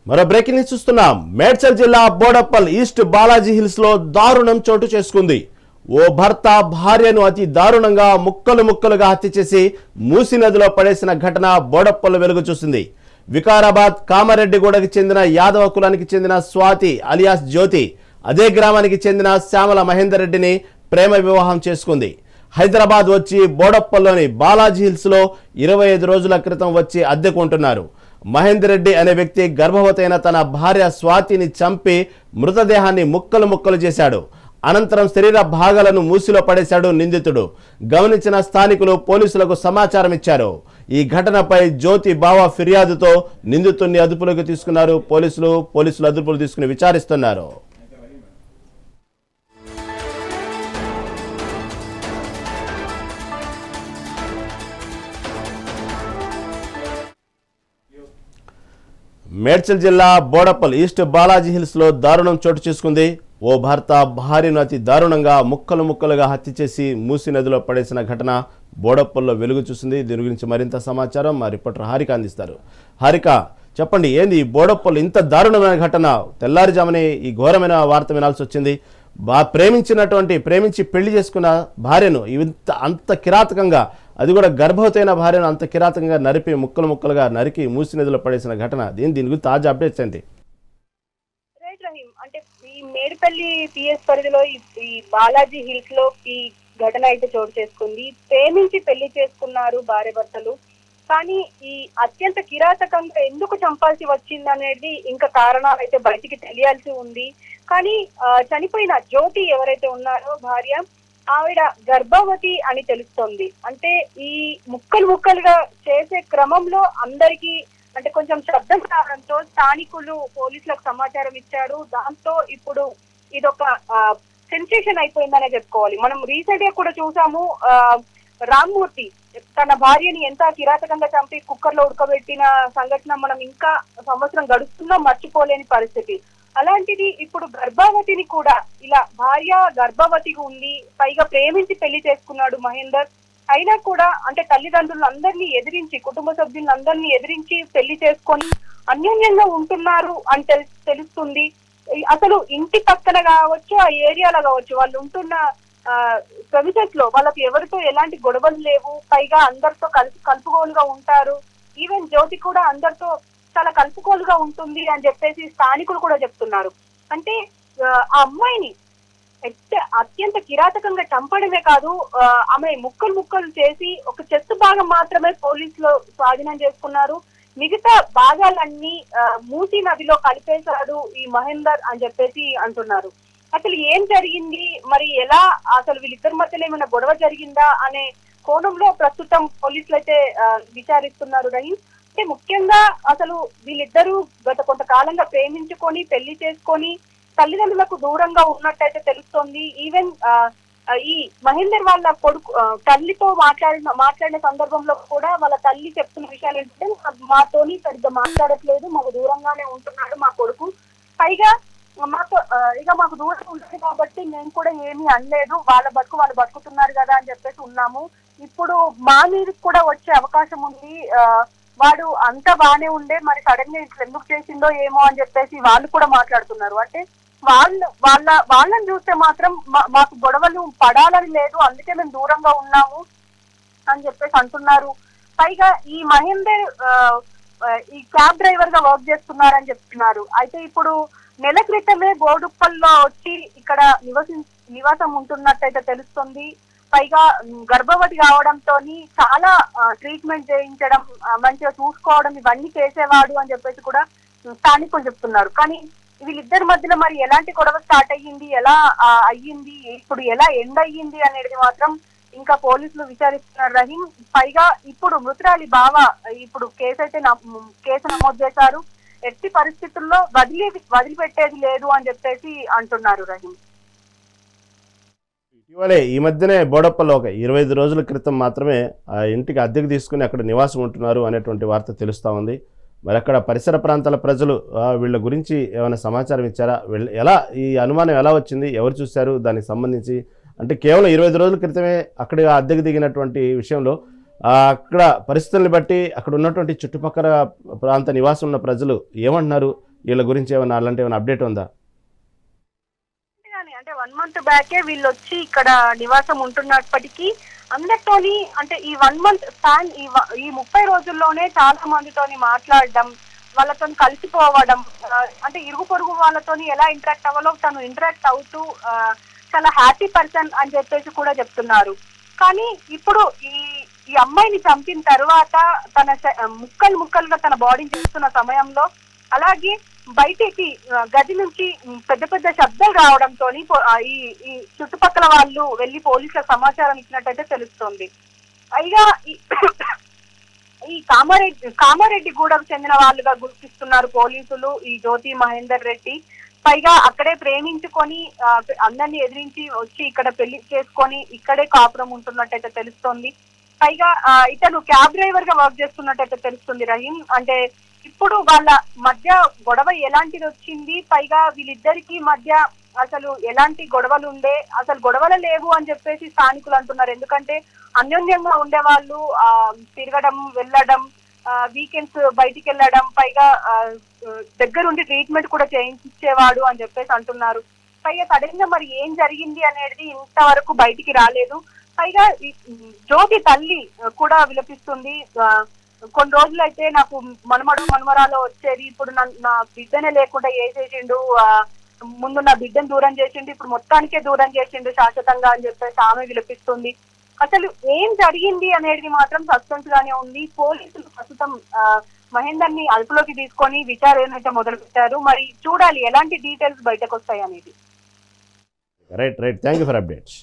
మరో breaking news చూస్తున్నాం. మేడ్చల్ జిల్లా బోడప్పల్ ఈస్ట్ బాలాజీ హిల్స్ లో దారుణం చోటు చేసుకుంది. ఓ భర్త భార్యను అతి దారుణంగా ముక్కలు ముక్కలుగా హత్య చేసి మూసి నదిలో పడేసిన ఘటన బోడప్పల్ వెలుగు చూసింది. వికారాబాద్ కామారెడ్డిగూడకి చెందిన యాదవ కులానికి చెందిన స్వాతి అలియాస్ జ్యోతి అదే గ్రామానికి చెందిన శ్యామల మహేందర్ రెడ్డిని ప్రేమ వివాహం చేసుకుంది. హైదరాబాద్ వచ్చి బోడప్పల్లోని బాలాజీ హిల్స్ లో 25 రోజుల క్రితం వచ్చి అద్దెకుంటున్నారు. మహేందర్ రెడ్డి అనే వ్యక్తి గర్భవతైన తన భార్య స్వాతిని చంపి మృతదేహాన్ని ముక్కలు ముక్కలు చేశాడు. అనంతరం శరీర భాగాలను మూసిలో పడేశాడు నిందితుడు. గమనించిన స్థానికులు పోలీసులకు సమాచారం ఇచ్చారు. ఈ ఘటనపై జ్యోతి బావ ఫిర్యాదుతో నిందితుడిని అదుపులోకి తీసుకున్నారు. పోలీసులు అదుపులోకి తీసుకుని విచారిస్తున్నారు. మేడ్చల్ జిల్లా బోడప్పల్ ఈస్ట్ బాలాజీ హిల్స్ లో దారుణం చోటు చేసుకుంది. ఓ భర్త భార్యను అతి దారుణంగా ముక్కలు ముక్కలుగా హత్య చేసి మూసి నదిలో పడేసిన ఘటన బోడప్పల్లో వెలుగు చూసింది. దీని గురించి మరింత సమాచారం మా రిపోర్టర్ హారిక అందిస్తారు. హారిక, చెప్పండి, ఏంది బోడప్పల్ ఇంత దారుణమైన ఘటన? తెల్లారుజామునే ఈ ఘోరమైన వార్త వినాల్సి వచ్చింది. ప్రేమించి పెళ్లి చేసుకున్న భార్యను అంత కిరాతకంగా, అది కూడా గర్భవతైన భార్యను అంత కిరాతకంగా నరిపి ముక్కలు ముక్కలుగా నరికి మూసి నదిలో పడేసిన ఘటన, దీని గురించి తాజా అప్డేట్స్ ఏంటి? అంటే ఈ మేడిపల్లి పిఎస్ పరిధిలో ఈ బాలాజీ హిల్స్ లో ఈ ఘటన అయితే చోటు చేసుకుంది. ప్రేమించి పెళ్లి చేసుకున్నారు భార్య భర్తలు. కానీ ఈ అత్యంత కిరాతకంగా ఎందుకు చంపాల్సి వచ్చింది అనేది ఇంకా కారణాలు అయితే బయటికి తెలియాల్సి ఉంది. కానీ చనిపోయిన జ్యోతి ఎవరైతే ఉన్నారో భార్య, ఆవిడ గర్భవతి అని తెలుస్తోంది. అంటే ఈ ముక్కలుగా చేసే క్రమంలో అందరికీ అంటే కొంచెం శబ్దం రావడంతో స్థానికులు పోలీసులకు సమాచారం ఇచ్చారు. దాంతో ఇప్పుడు ఇదొక సెన్సేషన్ అయిపోయిందనే చెప్పుకోవాలి. మనం రీసెంట్ గా కూడా చూసాము, రామ్మూర్తి తన భార్యని ఎంత కిరాతకంగా చంపి కుక్కర్లో ఉడకబెట్టిన సంఘటన మనం ఇంకా సంవత్సరం గడుస్తున్నా మర్చిపోలేని పరిస్థితి. అలాంటిది ఇప్పుడు గర్భవతిని కూడా ఇలా భార్య గర్భవతిగా ఉంది, పైగా ప్రేమించి పెళ్లి చేసుకున్నాడు మహేందర్. అయినా కూడా అంటే తల్లిదండ్రులందరినీ ఎదిరించి, కుటుంబ సభ్యులందరినీ ఎదిరించి పెళ్లి చేసుకొని అన్యోన్యంగా ఉంటున్నారు అని తెలుస్తుంది. అసలు ఇంటి పక్కన కావచ్చు, ఆ ఏరియాలో కావచ్చు, వాళ్ళు ఉంటున్న ప్రెమిసెస్ లో వాళ్ళకి ఎవరితో ఎలాంటి గొడవలు లేవు. పైగా అందరితో కలుపుకోలుగా ఉంటారు. ఈవెన్ జ్యోతి కూడా అందరితో చాలా కలుపుకోలుగా ఉంటుంది అని చెప్పేసి స్థానికులు కూడా చెప్తున్నారు. అంటే ఆ అమ్మాయిని అత్యంత కిరాతకంగా చంపడమే కాదు, ఆమె ముక్కలు చేసి ఒక చెత్త భాగం మాత్రమే పోలీసులు స్వాధీనం చేసుకున్నారు. మిగతా భాగాలన్నీ మూసీ నదిలో కలిపేశాడు ఈ మహేందర్ అని చెప్పేసి అంటున్నారు. అసలు ఏం జరిగింది, మరి ఎలా, అసలు వీళ్ళిద్దరి మధ్యలో ఏమైనా గొడవ జరిగిందా అనే కోణంలో ప్రస్తుతం పోలీసులు అయితే విచారిస్తున్నారు. రహీం, అంటే ముఖ్యంగా అసలు వీళ్ళిద్దరూ గత కొంతకాలంగా ప్రేమించుకొని పెళ్లి చేసుకొని తల్లిదండ్రులకు దూరంగా ఉన్నట్టయితే తెలుస్తోంది. ఈవెన్ ఈ మహేందర్ వాళ్ళ కొడుకు తల్లితో మాట్లాడిన సందర్భంలో కూడా వాళ్ళ తల్లి చెప్తున్న విషయాలు ఏంటంటే, మాతోని సరిగ్గా మాట్లాడట్లేదు, మాకు దూరంగానే ఉంటున్నాడు మా కొడుకు, పైగా మాకు దూరం ఉంటుంది కాబట్టి నేను కూడా ఏమీ అనలేదు, వాళ్ళ బతుకు వాళ్ళు బతుకుతున్నారు కదా అని చెప్పేసి ఉన్నాము. ఇప్పుడు మా మీదకి కూడా వచ్చే అవకాశం ఉంది, వాడు అంతా బానే ఉండే, మరి సడన్ గా ఇట్లా ఎందుకు చేసిందో ఏమో అని చెప్పేసి వాళ్ళు కూడా మాట్లాడుతున్నారు. అంటే వాళ్ళని చూస్తే మాత్రం మాకు గొడవలు పడాలని లేదు, అందుకే మేము దూరంగా ఉన్నాము అని చెప్పేసి అంటున్నారు. పైగా ఈ మహేందర్ ఈ క్యాబ్ డ్రైవర్ గా వర్క్ చేస్తున్నారని చెప్తున్నారు. అయితే ఇప్పుడు నెల క్రితమే బోడుప్పల్లో వచ్చి ఇక్కడ నివాసం ఉంటున్నట్టయితే తెలుస్తుంది. పైగా గర్భవతి కావడంతో చాలా ట్రీట్మెంట్ చేయించడం, మంచిగా చూసుకోవడం ఇవన్నీ చేసేవాడు అని చెప్పేసి కూడా స్థానికులు చెప్తున్నారు. కానీ వీళ్ళిద్దరి మధ్యలో మరి ఎలాంటి గొడవ స్టార్ట్ అయ్యింది, ఎలా అయ్యింది, ఇప్పుడు ఎలా ఎండ్ అయ్యింది అనేది మాత్రం ఇంకా పోలీసులు విచారిస్తున్నారు. రహీం, పైగా ఇప్పుడు మృతురాలి బావ ఇప్పుడు కేసు నమోదు చేశారు. ఎట్టి పరిస్థితుల్లో వదిలిపెట్టేది లేదు అని చెప్పేసి అంటున్నారు. రహీం, ఇటీవలే ఈ మధ్యనే బోడప్పలో ఒక 25 రోజుల క్రితం మాత్రమే ఆ ఇంటికి అద్దెకు తీసుకుని అక్కడ నివాసం ఉంటున్నారు అనేటువంటి వార్త తెలుస్తూ ఉంది. మరి అక్కడ పరిసర ప్రాంతాల ప్రజలు వీళ్ళ గురించి ఏమైనా సమాచారం ఇచ్చారా? ఎలా ఈ అనుమానం ఎలా వచ్చింది, ఎవరు చూశారు, దానికి సంబంధించి అంటే కేవలం 25 రోజుల క్రితమే అక్కడ అద్దెకు దిగినటువంటి విషయంలో అక్కడ పరిస్థితులను బట్టి అక్కడ ఉన్నటువంటి చుట్టుపక్కల ప్రాంత నివాసం ఉన్న ప్రజలు ఏమంటున్నారు, వీళ్ళ గురించి ఏమైనా అలాంటి ఏమైనా అప్డేట్ ఉందా? అంటే 1 month బ్యాకే వీళ్ళు వచ్చి ఇక్కడ నివాసం ఉంటున్నప్పటికీ అందరితోని అంటే ఈ 1 month స్పాన్ ఈ 30 రోజుల్లోనే చాలా మందితోని మాట్లాడడం, వాళ్ళతో కలిసిపోవడం, అంటే ఇరుగు పొరుగు వాళ్ళతోని ఎలా ఇంటరాక్ట్ అవ్వాలో తను ఇంటరాక్ట్ అవుతూ చాలా హ్యాపీ పర్సన్ అని చెప్పేసి కూడా చెప్తున్నారు. కానీ ఇప్పుడు ఈ అమ్మాయిని చంపిన తర్వాత తన ముక్కలుగా తన బాడీని చూస్తున్న సమయంలో అలాగే బయటికి గది నుంచి పెద్ద పెద్ద శబ్దాలు రావడంతో ఈ చుట్టుపక్కల వాళ్ళు వెళ్లి పోలీసులకు సమాచారం ఇచ్చినట్టయితే తెలుస్తోంది. పైగా ఈ కామారెడ్డి గూడకు చెందిన వాళ్ళుగా గుర్తిస్తున్నారు పోలీసులు ఈ జ్యోతి మహేందర్ రెడ్డి. పైగా అక్కడే ప్రేమించుకొని అందరినీ ఎదిరించి వచ్చి ఇక్కడ పెళ్లి చేసుకొని ఇక్కడే కాపురం ఉంటున్నట్టయితే తెలుస్తోంది. పైగా ఇతను క్యాబ్ డ్రైవర్ గా వర్క్ చేస్తున్నట్టయితే తెలుస్తుంది రహీం. అంటే ఇప్పుడు వాళ్ళ మధ్య గొడవ ఎలాంటిది వచ్చింది, పైగా వీళ్ళిద్దరికి మధ్య అసలు ఎలాంటి గొడవలు ఉండే, అసలు గొడవలు లేవు అని చెప్పేసి స్థానికులు అంటున్నారు. ఎందుకంటే అన్యోన్యంగా ఉండేవాళ్ళు, తిరగడం వెళ్ళడం, వీకెండ్స్ బయటికి వెళ్ళడం, పైగా దగ్గరుండి ట్రీట్మెంట్ కూడా చేయించేవాడు అని చెప్పేసి అంటున్నారు. పైగా సడన్ గా మరి ఏం జరిగింది అనేది ఇంతవరకు బయటికి రాలేదు. పైగా జ్యోతి తల్లి కూడా విలపిస్తుంది. కొన్ని రోజులు అయితే నాకు మనమరాలో వచ్చేది, ఇప్పుడు నా బిడ్డనే లేకుండా చేసిండు, ముందు నా బిడ్డను దూరం చేసిండు, ఇప్పుడు మొత్తానికే దూరం చేసిండు శాశ్వతంగా అని చెప్పేసి ఆమె విలపిస్తుంది. అసలు ఏం జరిగింది అనేది మాత్రం సస్పెన్స్ గానే ఉంది. పోలీసులు ప్రస్తుతం మహేందర్ ని అదుపులోకి తీసుకొని విచారణ అయితే మొదలు పెట్టారు. మరి చూడాలి ఎలాంటి డీటెయిల్స్ బయటకు వస్తాయి అనేది. Right, thank you for updates.